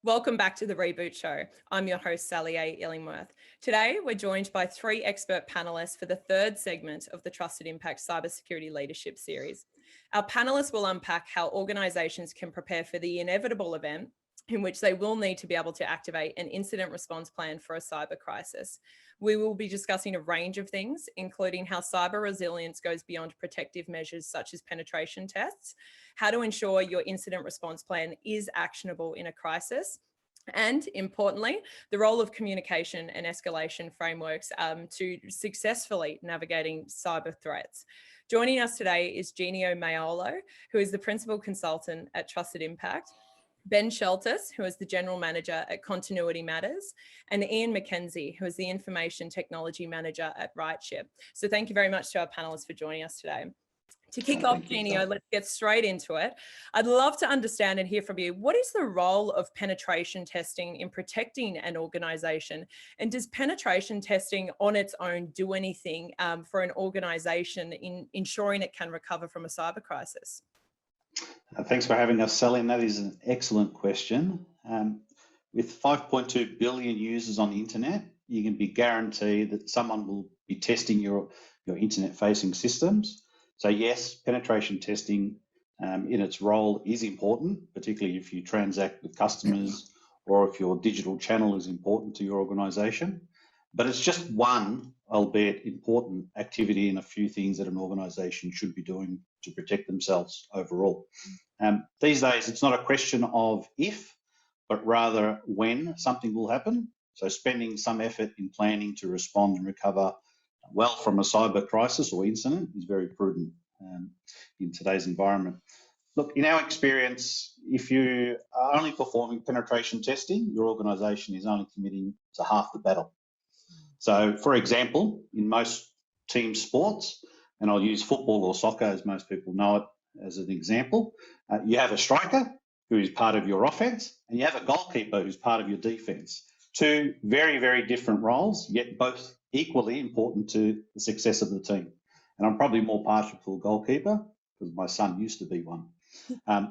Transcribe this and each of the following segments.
Welcome back to the Reboot Show. I'm your host, Sally A. Illingworth. Today, we're joined by three expert panelists for the third segment of the Trusted Impact Cybersecurity Leadership Series. Our panelists will unpack how organizations can prepare for the inevitable event in which they will need to be able to activate an incident response plan for a cyber crisis. We will be discussing a range of things, including how cyber resilience goes beyond protective measures such as penetration tests, how to ensure your incident response plan is actionable in a crisis, and importantly, the role of communication and escalation frameworks to successfully navigating cyber threats. Joining us today is Genio Maiolo, who is the Principal Consultant at Trusted Impact, Ben Sheltis, who is the General Manager at Continuity Matters, and Ian McKenzie, who is the Information Technology Manager at RightShip. So thank you very much to our panelists for joining us today. To kick off, Genio, let's get straight into it. I'd love to understand and hear from you, what is the role of penetration testing in protecting an organization? And does penetration testing on its own do anything for an organization in ensuring it can recover from a cyber crisis? Thanks for having us, Sally, and that is an excellent question. With 5.2 billion users on the internet, you can be guaranteed that someone will be testing your internet-facing systems. So yes, penetration testing in its role is important, particularly if you transact with customers or if your digital channel is important to your organisation. But it's just one, albeit important, activity in a few things that an organisation should be doing to protect themselves overall. These days, it's not a question of if, but rather when something will happen. So spending some effort in planning to respond and recover well from a cyber crisis or incident is very prudent in today's environment. Look, in our experience, if you are only performing penetration testing, your organisation is only committing to half the battle. So, for example, in most team sports, and I'll use football or soccer as most people know it as an example, you have a striker who is part of your offence, and you have a goalkeeper who's part of your defence. Two very, very different roles, yet both equally important to the success of the team. And I'm probably more partial to a goalkeeper because my son used to be one.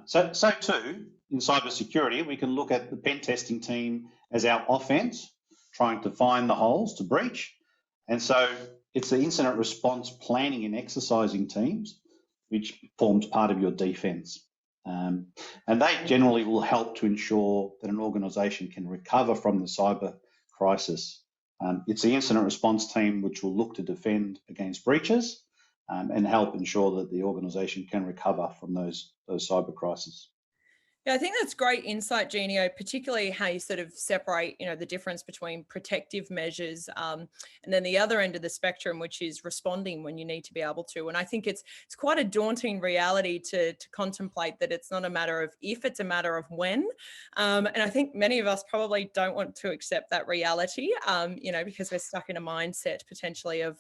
So too, in cybersecurity, we can look at the pen testing team as our offence, trying to find the holes to breach. And so it's the incident response planning and exercising teams, which forms part of your defence. And they generally will help to ensure that an organisation can recover from the cyber crisis. It's the incident response team which will look to defend against breaches and help ensure that the organisation can recover from those cyber crises. Yeah, I think that's great insight, Genio, particularly how you sort of separate, the difference between protective measures and then the other end of the spectrum, which is responding when you need to be able to. And I think it's quite a daunting reality to contemplate that it's not a matter of if, it's a matter of when. And I think many of us probably don't want to accept that reality, because we're stuck in a mindset potentially of,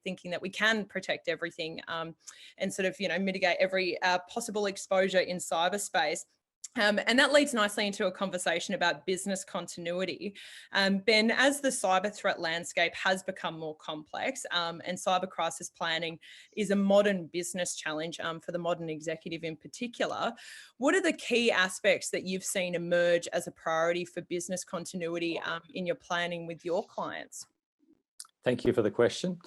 thinking that we can protect everything and sort of, mitigate every possible exposure in cyberspace. And that leads nicely into a conversation about business continuity. Ben, as the cyber threat landscape has become more complex and cyber crisis planning is a modern business challenge for the modern executive in particular, what are the key aspects that you've seen emerge as a priority for business continuity in your planning with your clients? Thank you for the question.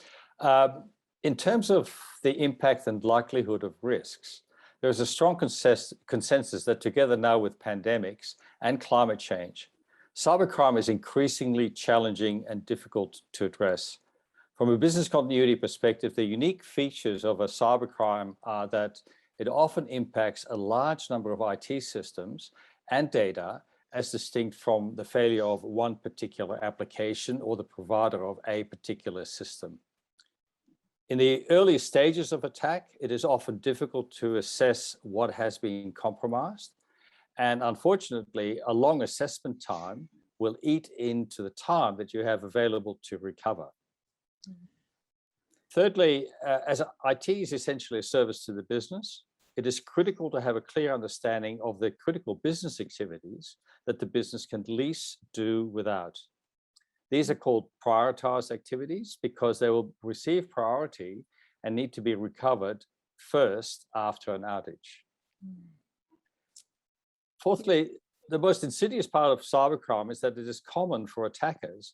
In terms of the impact and likelihood of risks, there is a strong consensus that together now with pandemics and climate change, cybercrime is increasingly challenging and difficult to address. From a business continuity perspective, the unique features of a cybercrime are that it often impacts a large number of IT systems and data as distinct from the failure of one particular application or the provider of a particular system. In the early stages of attack, it is often difficult to assess what has been compromised. And unfortunately, a long assessment time will eat into the time that you have available to recover. Thirdly, as IT is essentially a service to the business, it is critical to have a clear understanding of the critical business activities that the business can least do without. These are called prioritized activities because they will receive priority and need to be recovered first after an outage. Fourthly, the most insidious part of cybercrime is that it is common for attackers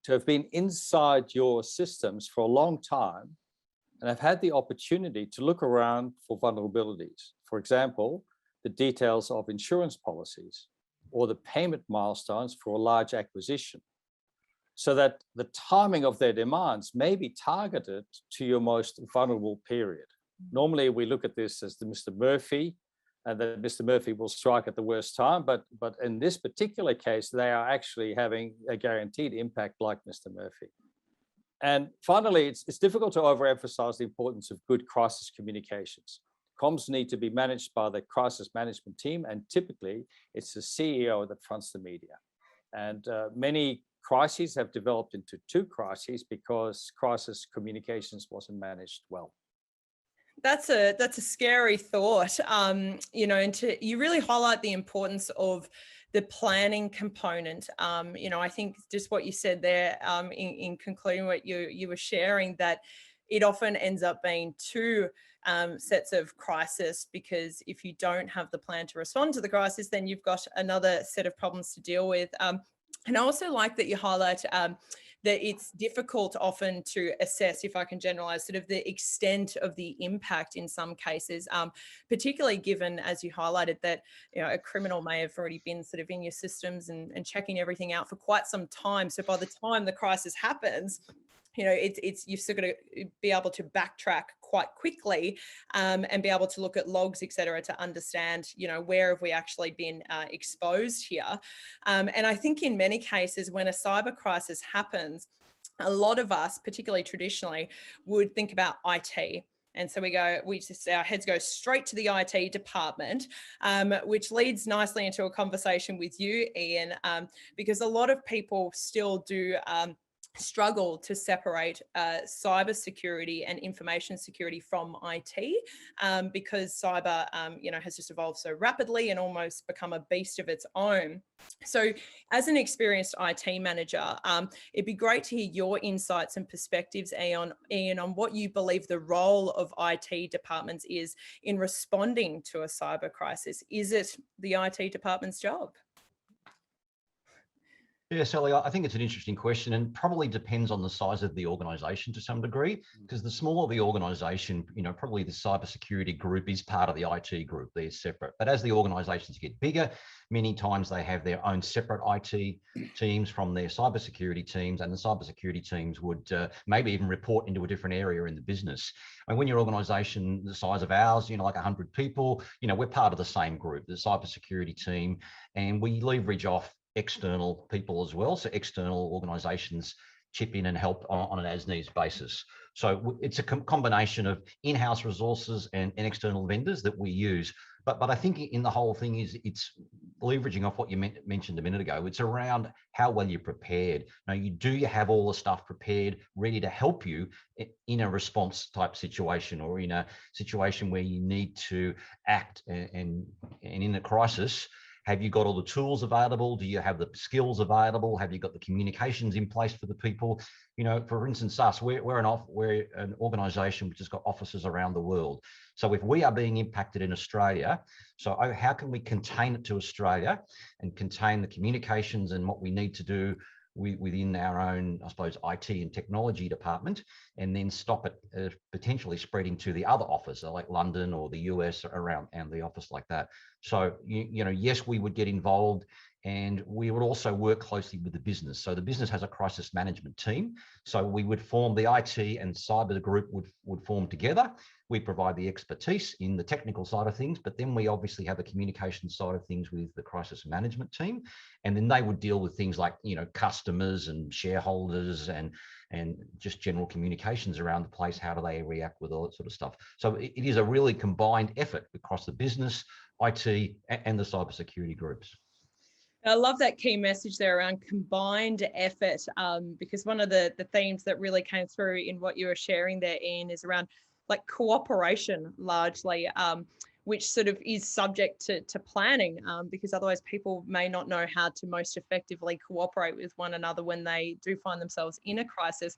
to have been inside your systems for a long time and have had the opportunity to look around for vulnerabilities. For example, the details of insurance policies or the payment milestones for a large acquisition, so that the timing of their demands may be targeted to your most vulnerable period. Normally, we look at this as the Mr. Murphy, and that Mr. Murphy will strike at the worst time, but in this particular case, they are actually having a guaranteed impact like Mr. Murphy. And finally, it's difficult to overemphasize the importance of good crisis communications. Comms need to be managed by the crisis management team, and typically it's the CEO that fronts the media. And many crises have developed into two crises because crisis communications wasn't managed well. That's a scary thought, you know, and you really highlight the importance of the planning component. You know, I think just what you said there in concluding what you were sharing, that it often ends up being two sets of crisis, because if you don't have the plan to respond to the crisis, then you've got another set of problems to deal with. And I also like that you highlight that it's difficult often to assess, if I can generalize, sort of the extent of the impact in some cases, particularly given, as you highlighted, that, you know, a criminal may have already been sort of in your systems and checking everything out for quite some time. So by the time the crisis happens, you know, you've still got to be able to backtrack quite quickly and be able to look at logs, et cetera, to understand, you know, where have we actually been exposed here. And I think in many cases, when a cyber crisis happens, a lot of us, particularly traditionally, would think about IT. And so our heads go straight to the IT department, which leads nicely into a conversation with you, Ian, because a lot of people still do struggle to separate cybersecurity and information security from IT, because cyber, you know, has just evolved so rapidly and almost become a beast of its own. So as an experienced IT manager, it'd be great to hear your insights and perspectives, Ian, on what you believe the role of IT departments is in responding to a cyber crisis. Is it the IT department's job? Yeah, Sally, I think it's an interesting question, and probably depends on the size of the organisation to some degree, because the smaller the organisation, you know, probably the cybersecurity group is part of the IT group. They're separate. But as the organisations get bigger, many times they have their own separate IT teams from their cybersecurity teams, and the cybersecurity teams would maybe even report into a different area in the business. And when your organisation the size of ours, you know, like 100 people, you know, we're part of the same group, the cybersecurity team, and we leverage off external people as well. So external organisations chip in and help on an as-needs basis. So it's a combination of in-house resources and external vendors that we use. But I think in the whole thing is it's leveraging off what you mentioned a minute ago. It's around how well you're prepared. Now, you have all the stuff prepared, ready to help you in a response type situation, or in a situation where you need to act and in a crisis. Have you got all the tools available? Do you have the skills available? Have you got the communications in place for the people? You know, for instance, us, we're an organisation which has got offices around the world. So if we are being impacted in Australia, so how can we contain it to Australia and contain the communications and what we need to do within our own, I suppose, IT and technology department, and then stop it potentially spreading to the other office, like London or the US around, and the office like that. So, you know, yes, we would get involved, and we would also work closely with the business. So the business has a crisis management team. So we would form the IT and cyber group would form together. We provide the expertise in the technical side of things, but then we obviously have the communication side of things with the crisis management team. And then they would deal with things like, you know, customers and shareholders and just general communications around the place. How do they react with all that sort of stuff? So it is a really combined effort across the business, IT, and the cybersecurity groups. I love that key message there around combined effort, because one of the themes that really came through in what you were sharing there, Ian, is around like cooperation largely, which sort of is subject to planning, because otherwise people may not know how to most effectively cooperate with one another when they do find themselves in a crisis.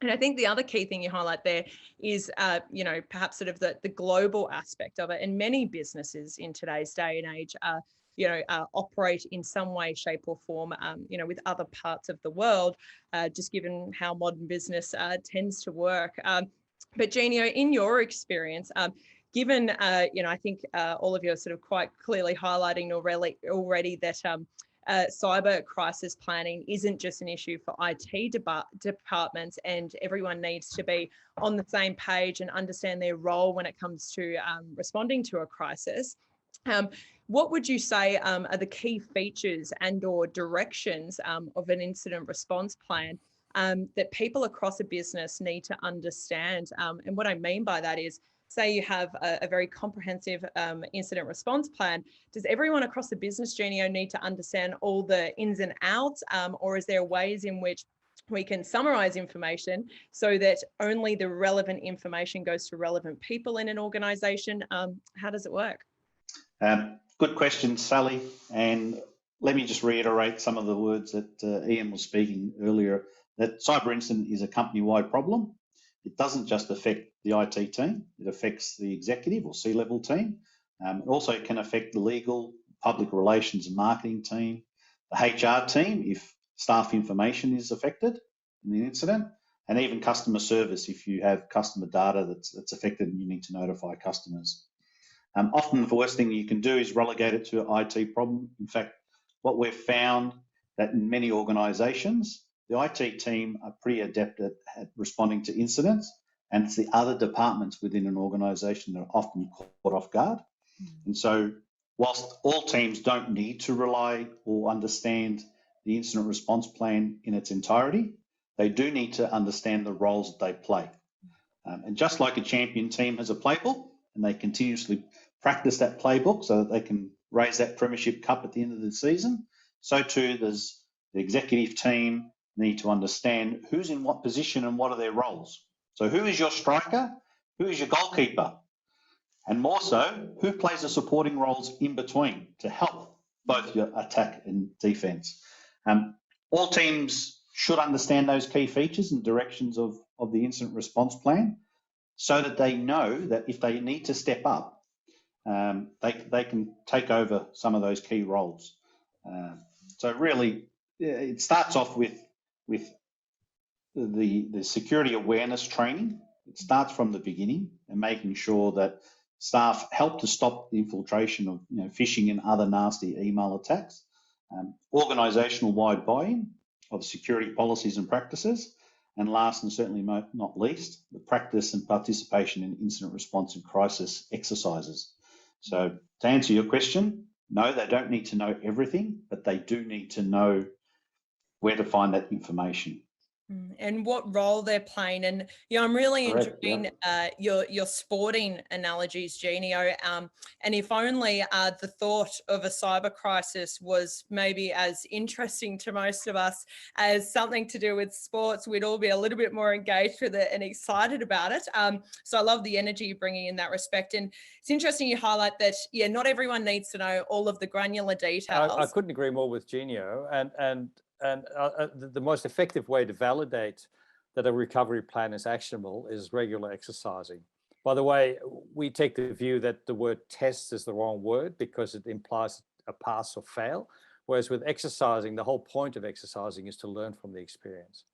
And I think the other key thing you highlight there is, you know, perhaps sort of the global aspect of it. And many businesses in today's day and age operate in some way, shape or form, with other parts of the world, just given how modern business tends to work. But Genio, in your experience, given, I think all of you are sort of quite clearly highlighting already that cyber crisis planning isn't just an issue for IT departments, and everyone needs to be on the same page and understand their role when it comes to responding to a crisis. What would you say are the key features and or directions of an incident response plan that people across a business need to understand? And what I mean by that is, say you have a very comprehensive incident response plan, does everyone across the business, Genio, need to understand all the ins and outs, or is there ways in which we can summarize information so that only the relevant information goes to relevant people in an organization? How does it work? Good question, Sally. And let me just reiterate some of the words that Ian was speaking earlier, that cyber incident is a company-wide problem. It doesn't just affect the IT team, it affects the executive or C-level team. It also can affect the legal, public relations and marketing team, the HR team if staff information is affected in the incident, and even customer service if you have customer data that's affected and you need to notify customers. Often the worst thing you can do is relegate it to an IT problem. In fact, what we've found that in many organisations, the IT team are pretty adept at responding to incidents, and it's the other departments within an organisation that are often caught off guard. And so whilst all teams don't need to rely or understand the incident response plan in its entirety, they do need to understand the roles that they play. And just like a champion team has a playbook, and they continuously practice that playbook so that they can raise that premiership cup at the end of the season, so too does the executive team need to understand who's in what position and what are their roles. So who is your striker? Who is your goalkeeper? And more so, who plays the supporting roles in between to help both your attack and defence? All teams should understand those key features and directions of the incident response plan so that they know that if they need to step up, they can take over some of those key roles. So really, it starts off with the security awareness training. It starts from the beginning and making sure that staff help to stop the infiltration of phishing and other nasty email attacks. Organisational wide buy-in of security policies and practices. And last and certainly not least, the practice and participation in incident response and crisis exercises. So to answer your question, no, they don't need to know everything, but they do need to know where to find that information. And what role they're playing. And I'm really enjoying your sporting analogies, Genio. And if only the thought of a cyber crisis was maybe as interesting to most of us as something to do with sports, we'd all be a little bit more engaged with it and excited about it. So I love the energy you're bringing in that respect. And it's interesting you highlight that, not everyone needs to know all of the granular details. I couldn't agree more with Genio. And the most effective way to validate that a recovery plan is actionable is regular exercising. By the way, we take the view that the word test is the wrong word because it implies a pass or fail. Whereas with exercising, the whole point of exercising is to learn from the experience.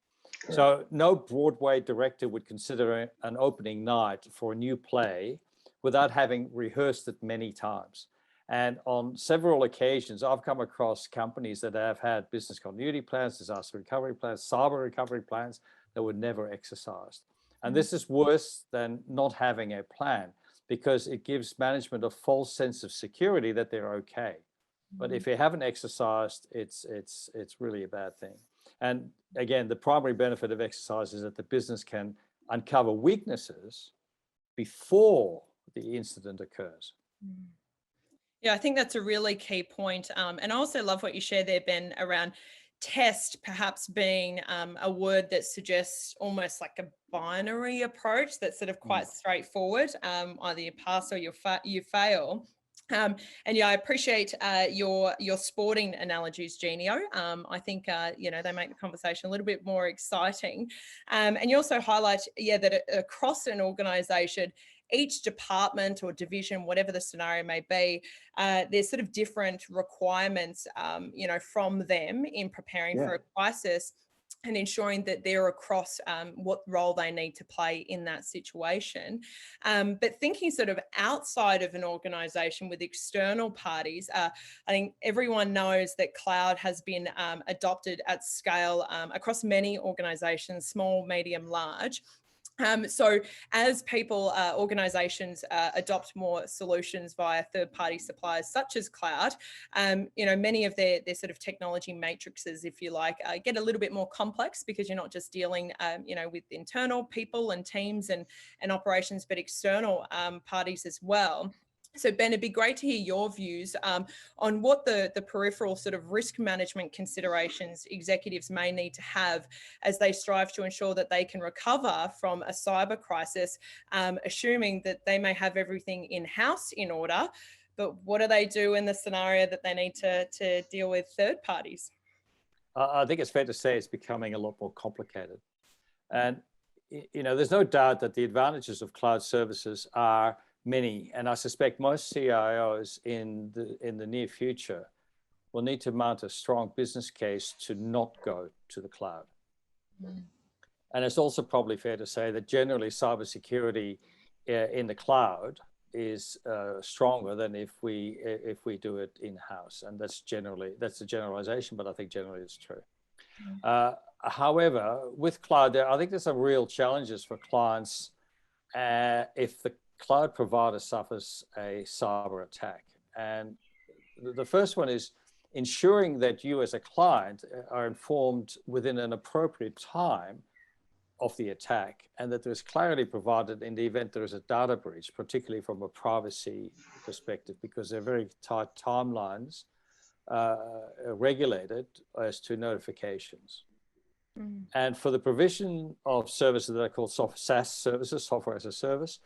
Sure. So no Broadway director would consider an opening night for a new play without having rehearsed it many times. And on several occasions, I've come across companies that have had business continuity plans, disaster recovery plans, cyber recovery plans that were never exercised. And this is worse than not having a plan because it gives management a false sense of security that they're okay. But if you haven't exercised, it's really a bad thing. And again, the primary benefit of exercise is that the business can uncover weaknesses before the incident occurs. Yeah, I think that's a really key point. And I also love what you share there, Ben, around test perhaps being a word that suggests almost like a binary approach that's sort of quite straightforward. Either you pass or you fail. And I appreciate your sporting analogies, Genio. I think they make the conversation a little bit more exciting. And you also highlight that across an organisation, each department or division, whatever the scenario may be, there's sort of different requirements, from them in preparing for a crisis, and ensuring that they're across what role they need to play in that situation. But thinking sort of outside of an organisation with external parties, I think everyone knows that cloud has been adopted at scale across many organisations, small, medium, large. So as people, organisations adopt more solutions via third-party suppliers such as cloud, many of their sort of technology matrices, if you like, get a little bit more complex, because you're not just dealing, with internal people and teams and operations, but external parties as well. So Ben, it'd be great to hear your views on what the peripheral sort of risk management considerations executives may need to have as they strive to ensure that they can recover from a cyber crisis, assuming that they may have everything in-house in order, but what do they do in the scenario that they need to deal with third parties? I think it's fair to say it's becoming a lot more complicated. And, there's no doubt that the advantages of cloud services are many, and I suspect most CIOs in the near future will need to mount a strong business case to not go to the cloud. And it's also probably fair to say that generally cybersecurity in the cloud is stronger than if we do it in-house, and that's a generalization, but I think generally it's true. However, with cloud, I think there's some real challenges for clients if the cloud provider suffers a cyber attack. And the first one is ensuring that you as a client are informed within an appropriate time of the attack, and that there's clarity provided in the event there is a data breach, particularly from a privacy perspective, because they're very tight timelines regulated as to notifications. And for the provision of services that are called SaaS services, software as a service,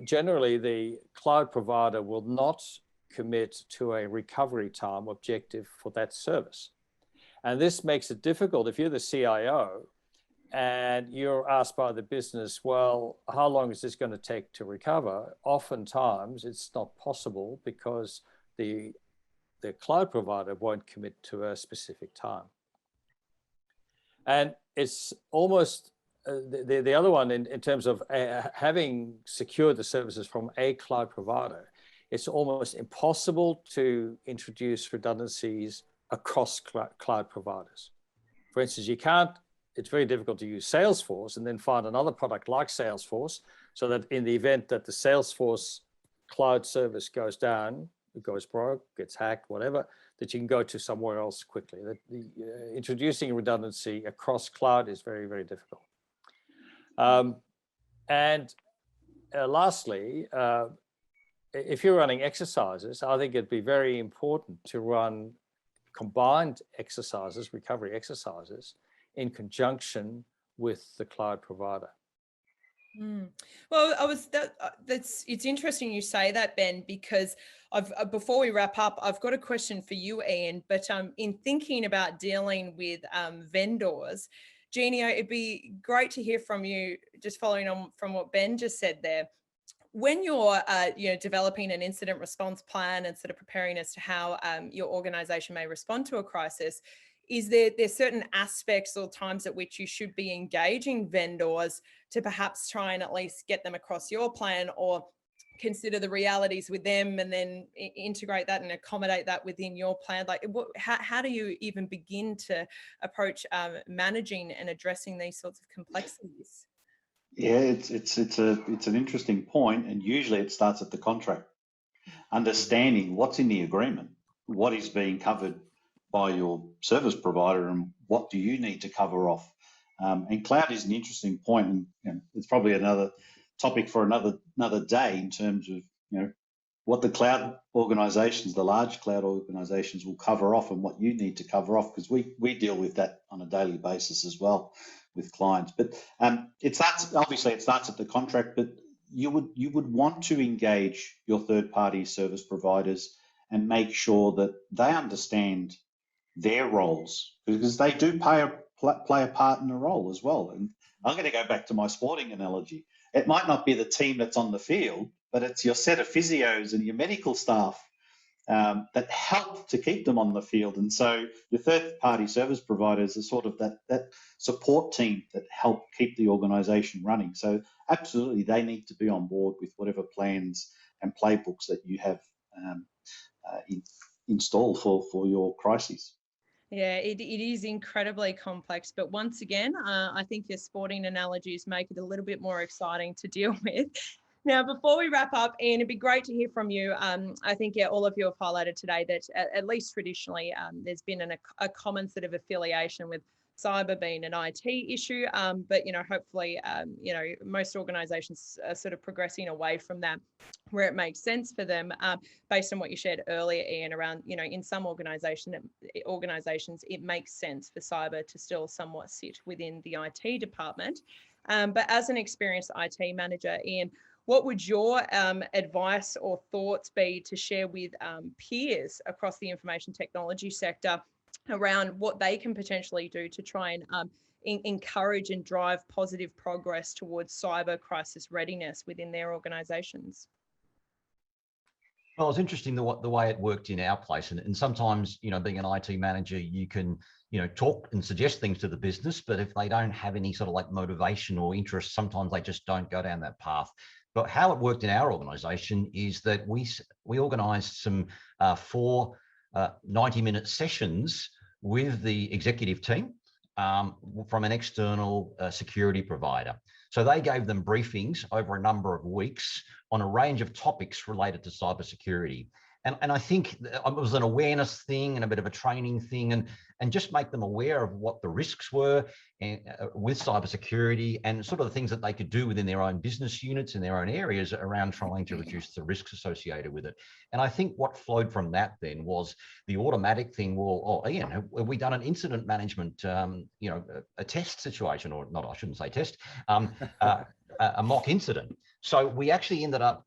generally the cloud provider will not commit to a recovery time objective for that service. And this makes it difficult if you're the CIO and you're asked by the business, well, how long is this going to take to recover? Oftentimes it's not possible because the cloud provider won't commit to a specific time. And it's almost the other one in terms of having secured the services from a cloud provider, it's almost impossible to introduce redundancies across cloud providers. For instance, it's very difficult to use Salesforce and then find another product like Salesforce, so that in the event that the Salesforce cloud service goes down, it goes broke, gets hacked, whatever, that you can go to somewhere else quickly. Introducing redundancy across cloud is very, very difficult. Lastly, if you're running exercises, I think it'd be very important to run combined exercises, recovery exercises, in conjunction with the cloud provider. Well, it's interesting you say that, Ben, because before we wrap up, I've got a question for you, Ian. But in thinking about dealing with vendors, Genio, it'd be great to hear from you, just following on from what Ben just said there. When you're developing an incident response plan and sort of preparing as to how your organization may respond to a crisis, is there certain aspects or times at which you should be engaging vendors to perhaps try and at least get them across your plan, or consider the realities with them and then integrate that and accommodate that within your plan? Like, how do you even begin to approach managing and addressing these sorts of complexities? Yeah, it's an interesting point, and usually it starts at the contract. Understanding what's in the agreement, what is being covered by your service provider, and what do you need to cover off. And cloud is an interesting point, and it's probably another topic for another day in terms of what the cloud organizations, the large cloud organizations, will cover off and what you need to cover off, because we deal with that on a daily basis as well with clients. But it starts at the contract, but you would want to engage your third-party service providers and make sure that they understand their roles, because they do play a part in the role as well. And I'm going to go back to my sporting analogy. it might not be the team that's on the field, but it's your set of physios and your medical staff that help to keep them on the field. And so your third-party service providers are sort of that support team that help keep the organisation running. So absolutely, they need to be on board with whatever plans and playbooks that you have installed for your crises. Yeah, it is incredibly complex, but once again, I think your sporting analogies make it a little bit more exciting to deal with. Now, before we wrap up, Ian, it'd be great to hear from you. I think, yeah, all of you have highlighted today that at least traditionally, there's been a common sort of affiliation with cyber being an IT issue, but, hopefully, most organisations are sort of progressing away from that where it makes sense for them, based on what you shared earlier, Ian, around, in some organisations, it makes sense for cyber to still somewhat sit within the IT department. But as an experienced IT manager, Ian, what would your advice or thoughts be to share with peers across the information technology sector around what they can potentially do to try and encourage and drive positive progress towards cyber crisis readiness within their organisations? Well, it's interesting the way it worked in our place, and sometimes, being an IT manager, you can, talk and suggest things to the business, but if they don't have any sort of like motivation or interest, sometimes they just don't go down that path. But how it worked in our organisation is that we organised some 4 90-minute sessions with the executive team from an external security provider. So they gave them briefings over a number of weeks on a range of topics related to cybersecurity. And I think it was an awareness thing and a bit of a training thing, and just make them aware of what the risks were and, with cybersecurity, and sort of the things that they could do within their own business units in their own areas around trying to reduce the risks associated with it. And I think what flowed from that then was the automatic thing. Well, oh, Ian, have we done an incident management, a test situation, or not? I shouldn't say test, a mock incident. So we actually ended up.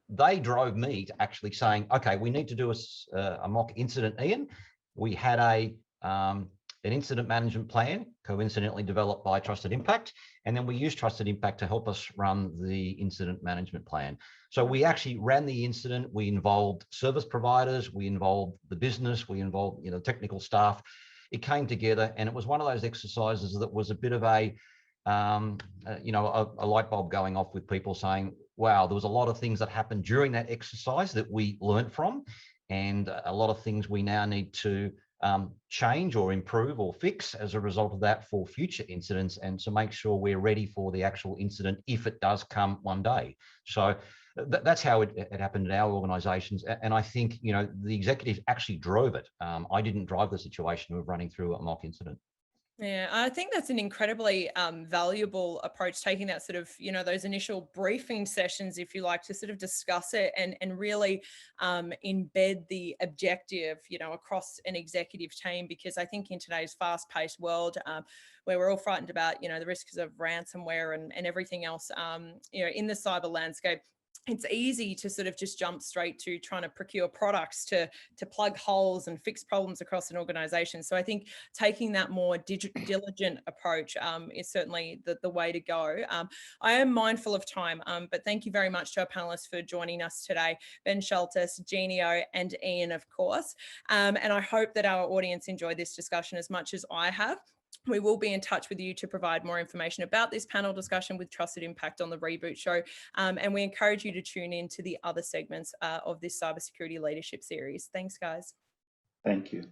They drove me to actually saying, okay, we need to do a mock incident, Ian. We had an incident management plan, coincidentally developed by TrustedImpact, and then we used TrustedImpact to help us run the incident management plan. So we actually ran the incident. We involved service providers, we involved the business, we involved technical staff. It came together, and it was one of those exercises that was a bit of a light bulb going off with people saying, wow, there was a lot of things that happened during that exercise that we learned from, and a lot of things we now need to change or improve or fix as a result of that for future incidents, and to make sure we're ready for the actual incident if it does come one day. So that's how it happened in our organisations. And I think, the executives actually drove it. I didn't drive the situation of running through a mock incident. Yeah, I think that's an incredibly valuable approach, taking that sort of, those initial briefing sessions, if you like, to sort of discuss it and really embed the objective, across an executive team. Because I think in today's fast-paced world, where we're all frightened about, the risks of ransomware and everything else, in the cyber landscape, it's easy to sort of just jump straight to trying to procure products to plug holes and fix problems across an organization. So I think taking that more diligent approach is certainly the way to go. I am mindful of time, but thank you very much to our panelists for joining us today, Ben Schultes, Genio, and Ian, of course. And I hope that our audience enjoyed this discussion as much as I have. We will be in touch with you to provide more information about this panel discussion with TrustedImpact on the Reboot Show. And we encourage you to tune in to the other segments of this cybersecurity leadership series. Thanks, guys. Thank you.